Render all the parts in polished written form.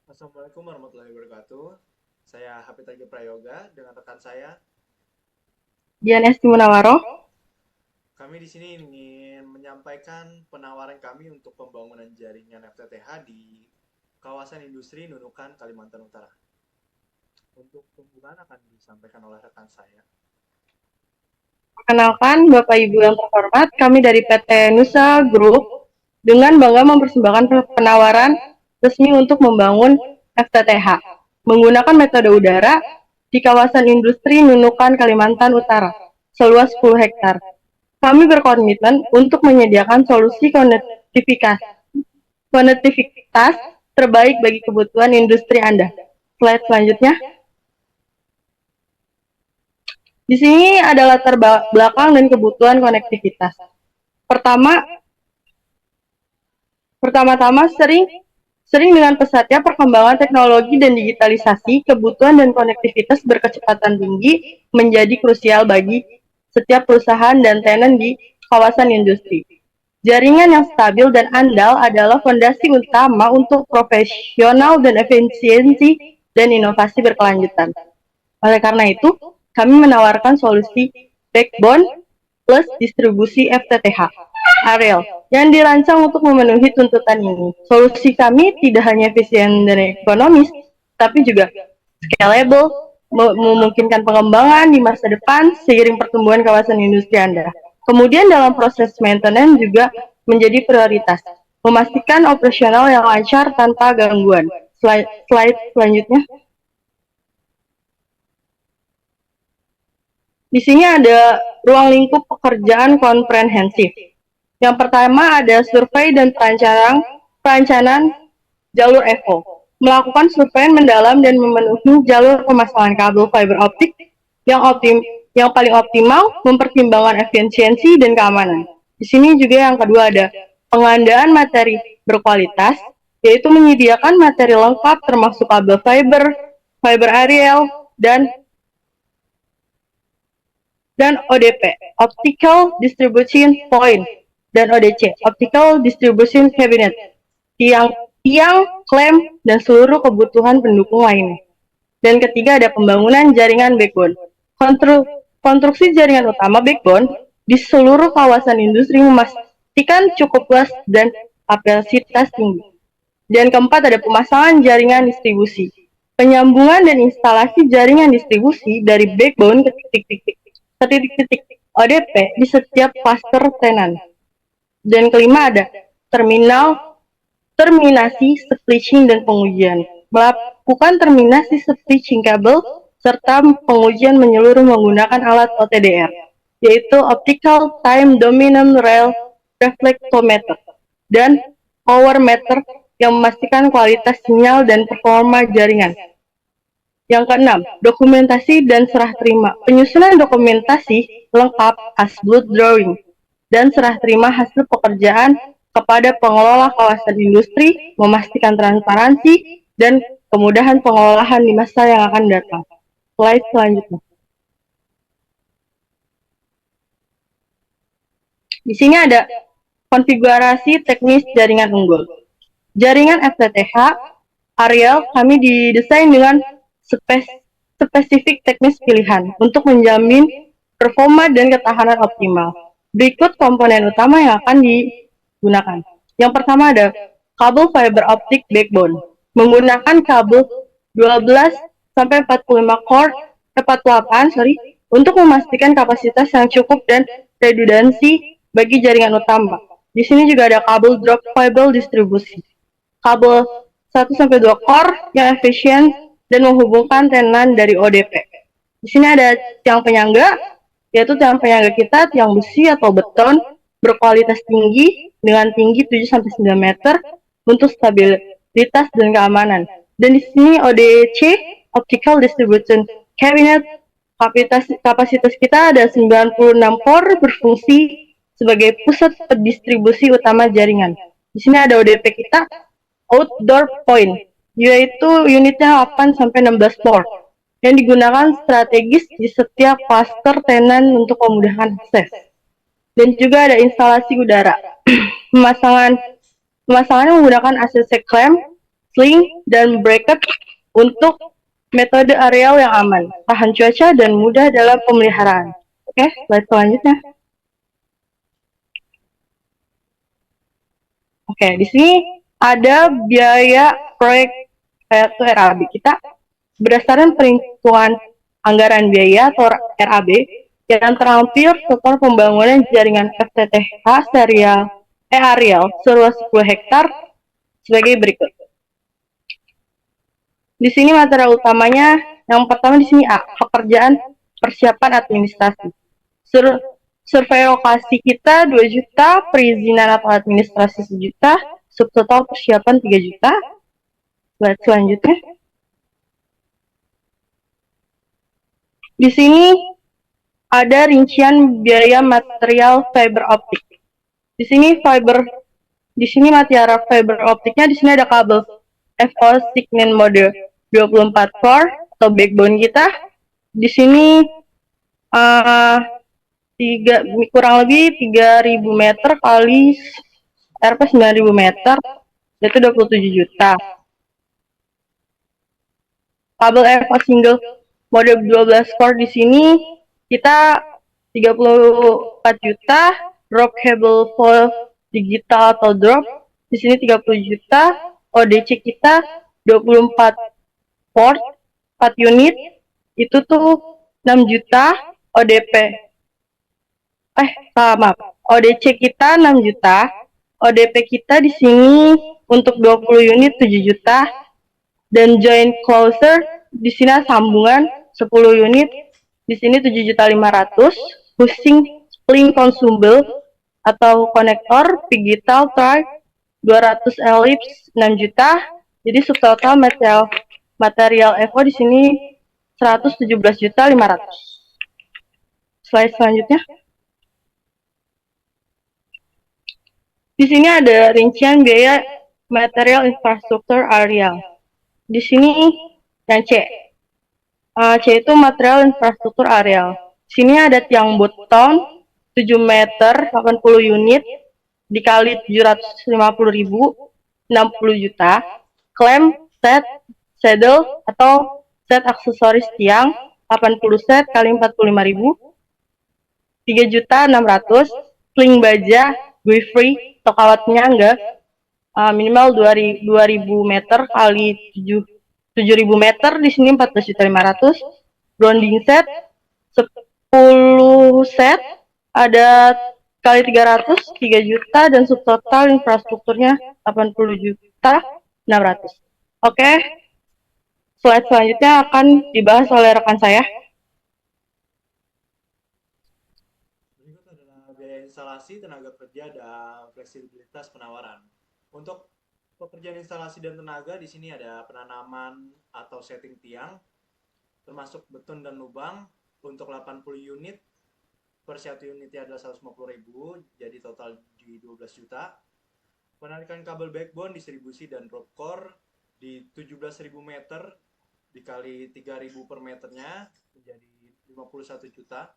Assalamualaikum warahmatullahi wabarakatuh. Saya Hafid Prayoga dengan rekan saya. Dian Esti Munawaroh. Kami di sini ingin menyampaikan penawaran kami untuk pembangunan jaringan FTTH di kawasan industri Nunukan, Kalimantan Utara. Untuk pembukaan akan disampaikan oleh rekan saya. Perkenalkan Bapak Ibu yang terhormat, kami dari PT Nusa Group dengan bangga mempersembahkan penawaran resmi untuk membangun FTTH menggunakan metode udara di kawasan industri Nunukan, Kalimantan Utara, seluas 10 hektar. Kami berkomitmen untuk menyediakan solusi konektivitas terbaik bagi kebutuhan industri Anda. Slide selanjutnya. Di sini ada latar belakang dan kebutuhan konektivitas. Pertama, pertama-tama sering dengan pesatnya perkembangan teknologi dan digitalisasi, kebutuhan dan konektivitas berkecepatan tinggi menjadi krusial bagi setiap perusahaan dan tenan di kawasan industri. Jaringan yang stabil dan andal adalah fondasi utama untuk profesional dan efisiensi dan inovasi berkelanjutan. Oleh karena itu, kami menawarkan solusi backbone plus distribusi FTTH Ariel yang dirancang untuk memenuhi tuntutan ini. Solusi kami tidak hanya efisien dan ekonomis, tapi juga scalable, memungkinkan pengembangan di masa depan seiring pertumbuhan kawasan industri Anda. Kemudian dalam proses maintenance juga menjadi prioritas, memastikan operasional yang lancar tanpa gangguan. Slide selanjutnya. Di sini ada ruang lingkup pekerjaan komprehensif. Yang pertama ada survei dan perancangan jalur EVO. Melakukan survei mendalam dan memenuhi jalur pemasangan kabel fiber optik yang yang paling optimal, mempertimbangkan efisiensi dan keamanan. Di sini juga yang kedua ada pengadaan materi berkualitas, yaitu menyediakan materi lengkap termasuk kabel fiber, fiber aerial, dan ODP, Optical Distribution Point, dan ODC, Optical Distribution Cabinet, tiang, klem, dan seluruh kebutuhan pendukung lainnya. Dan ketiga ada pembangunan jaringan backbone. Konstruksi jaringan utama backbone di seluruh kawasan industri memastikan cukup luas dan kapasitas tinggi. Dan keempat ada pemasangan jaringan distribusi. Penyambungan dan instalasi jaringan distribusi dari backbone ke titik-titik ODP di setiap cluster tenan. Dan kelima ada terminasi switching dan pengujian. Melakukan terminasi switching kabel serta pengujian menyeluruh menggunakan alat OTDR, yaitu Optical Time Dominant Rail Reflectometer dan Power Meter yang memastikan kualitas sinyal dan performa jaringan. Yang keenam, dokumentasi dan serah terima. Penyusunan dokumentasi lengkap as-built drawing dan serah terima hasil pekerjaan kepada pengelola kawasan industri, memastikan transparansi dan kemudahan pengolahan di masa yang akan datang. Slide selanjutnya. Di sini ada konfigurasi teknis jaringan unggul. Jaringan FTTH Ariel kami didesain dengan spesifik teknis pilihan untuk menjamin performa dan ketahanan optimal. Berikut komponen utama yang akan digunakan. Yang pertama ada kabel fiber optic backbone. Menggunakan kabel 12 sampai 45 core 48 untuk memastikan kapasitas yang cukup dan redundansi bagi jaringan utama. Di sini juga ada kabel drop fiber distribusi. Kabel 1-2 core yang efisien dan menghubungkan tenan dari ODP. Di sini ada tiang penyangga, yaitu tiang penyangga kita, tiang besi atau beton berkualitas tinggi dengan tinggi 7-9 meter untuk stabilitas dan keamanan. Dan di sini ODC, Optical Distribution Cabinet, kapasitas kita ada 96 core berfungsi sebagai pusat pendistribusi utama jaringan. Di sini ada ODP kita, outdoor point, yaitu unitnya 8-16 port yang digunakan strategis di setiap cluster tenan untuk memudahkan akses. Dan juga ada instalasi udara. Pemasangannya menggunakan ACC clamp sling, dan bracket untuk metode areal yang aman, tahan cuaca, dan mudah dalam pemeliharaan. Oke, slide selanjutnya. Oke, di sini ada biaya proyek yaitu RAB kita berdasarkan perhitungan anggaran biaya atau RAB yang terampil total pembangunan jaringan FTTH areal seluas 10 hektar sebagai berikut. Di sini material utamanya yang pertama di sini A, pekerjaan persiapan administrasi. Survei lokasi kita 2 juta, perizinan atau administrasi 1 juta, subtotal persiapan 3 juta. Slide selanjutnya. Di sini ada rincian biaya material fiber optik. Di sini material fiber optiknya di sini ada kabel FO Signet mode 24 core atau backbone kita. Di sini kurang lebih 3.000 meter kali RP 9.000 meter, yaitu 27 juta. Kabel FO single mode 12 core di sini kita 34 juta, drop cable full digital atau drop di sini 30 juta, ODC kita 24 port 4 unit itu tuh 6 juta, ODC kita 6 juta, ODP kita di sini untuk 20 unit 7 juta, dan joint closer di sini sambungan 10 unit di sini 7.500.000, housing spling consumable atau konektor digital drive 200 elips 6 juta. Jadi subtotal material FO di sini 117.500.000. Slide selanjutnya. Di sini ada rincian biaya material infrastruktur areal. Di sini yang C. C itu material infrastruktur areal. Di sini ada tiang beton 7 meter 80 unit dikali 750.000 60 juta. Klem, set, saddle atau set aksesoris tiang 80 set kali 45.000 3.600.000. Sling baja gue free atau kawatnya enggak minimal 2.000 meter kali 7.000 meter di sini 14.500.000. Grounding set 10 set ada kali 300 3 juta dan subtotal infrastrukturnya 80 juta 600. Oke. Slide selanjutnya akan dibahas oleh rekan saya. Berikut adalah biaya instalasi, tenaga kerja, dan fleksibilitas penawaran. Untuk pekerjaan instalasi dan tenaga di sini ada penanaman atau setting tiang, termasuk beton dan lubang untuk 80 unit. Per 1 unitnya adalah 150.000, jadi total di 12 juta. Penarikan kabel backbone, distribusi dan drop core di 17.000 meter dikali 3.000 per meternya menjadi 51 juta.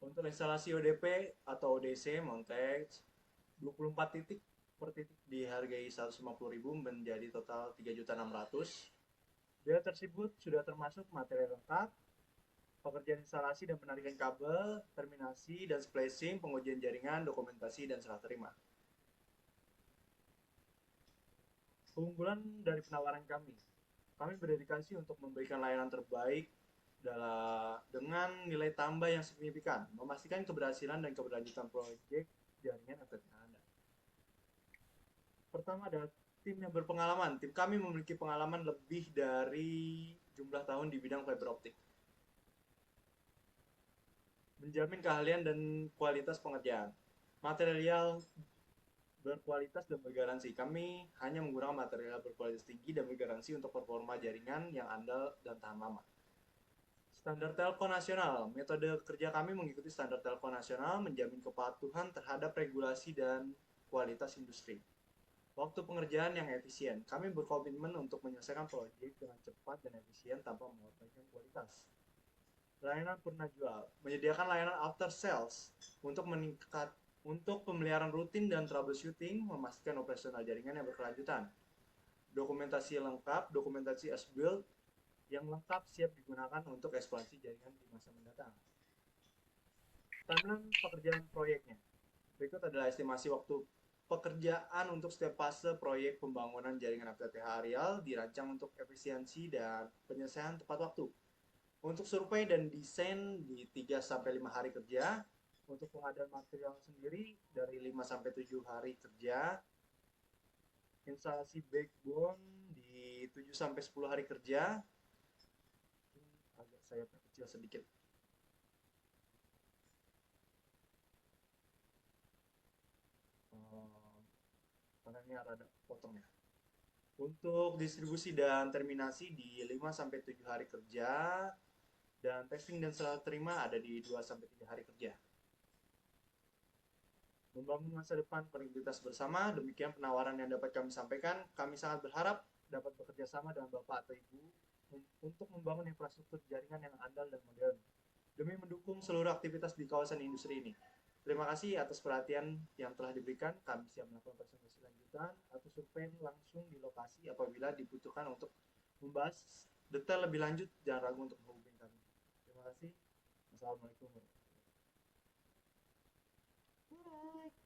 Untuk instalasi ODP atau ODC montage 24 titik per titik dihargai 150.000 menjadi total 3.600.000. Biaya tersebut sudah termasuk materi lengkap, pekerjaan instalasi dan penarikan kabel, terminasi dan splicing, pengujian jaringan, dokumentasi, dan serah terima. Keunggulan dari penawaran kami berdedikasi untuk memberikan layanan terbaik dengan nilai tambah yang signifikan, memastikan keberhasilan dan keberlanjutan proyek jaringan FTTH Anda. Pertama adalah tim yang berpengalaman. Tim kami memiliki pengalaman lebih dari jumlah tahun di bidang fiber optik, menjamin keahlian dan kualitas pengerjaan. Material berkualitas dan bergaransi. Kami hanya menggunakan material berkualitas tinggi dan bergaransi untuk performa jaringan yang andal dan tahan lama. Standar Telkom nasional. Metode kerja kami mengikuti standar Telkom nasional, menjamin kepatuhan terhadap regulasi dan kualitas industri. Waktu pengerjaan yang efisien. Kami berkomitmen untuk menyelesaikan proyek dengan cepat dan efisien tanpa mengorbankan kualitas. Layanan purna jual. Menyediakan layanan after sales untuk pemeliharaan rutin dan troubleshooting, memastikan operasional jaringan yang berkelanjutan. dokumentasi lengkap, dokumentasi as-built yang lengkap siap digunakan untuk eksplorasi jaringan di masa mendatang. Timeline pekerjaan proyeknya. Berikut adalah estimasi waktu pekerjaan untuk setiap fase proyek pembangunan jaringan FTTH areal dirancang untuk efisiensi dan penyelesaian tepat waktu. Untuk survei dan desain di 3-5 hari kerja. Untuk pengadaan material sendiri dari 5-7 hari kerja. Instalasi backbone di 7-10 hari kerja. Agak saya perkecil sedikit. Karena ini rada potong ya. Untuk distribusi dan terminasi di 5-7 hari kerja, dan testing dan serah terima ada di 2-3 hari kerja. Membangun masa depan konektivitas bersama, demikian penawaran yang dapat kami sampaikan. Kami sangat berharap dapat bekerja sama dengan Bapak atau Ibu untuk membangun infrastruktur jaringan yang andal dan modern, demi mendukung seluruh aktivitas di kawasan industri ini. Terima kasih atas perhatian yang telah diberikan. Kami siap melakukan presentasi lanjutan atau survei langsung di lokasi apabila dibutuhkan untuk membahas detail lebih lanjut. Jangan ragu untuk menghubungi kami. Terima kasih. Wassalamualaikum warahmatullahi wabarakatuh.